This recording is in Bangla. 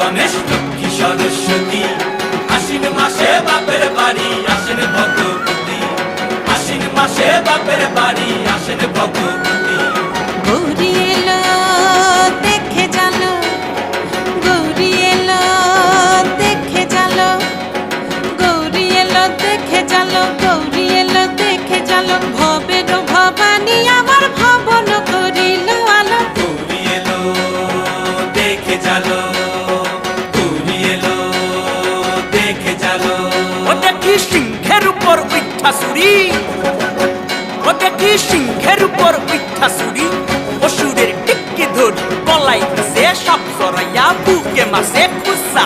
গণেশ লক্ষ্মী সরস্বতী, আশ্বিন মাসে বাপের বাড়ি আসেন ভগবতী, আশ্বিন মাসে বাপের বাড়ি আসেন ভগবতী। গৌরী এলো দেখে জালো, গৌরী এলো দেখে জালো, গৌরী এলো দেখে জালো, গৌরী এলো দেখে জালো, ভবের ভবানী আমার ভবন করিল আলো। গৌরী এলো দেখে জালো, গৌরী এলো দেখে জালো। ও দেখি সিংহের উপর উঠা চুরি, ও দেখি সিংহের উপর উঠা চুরি, অসুরের টিকি ধরি গলায় দিছে সাপ জড়াইয়া বুকে মাসে খুসা।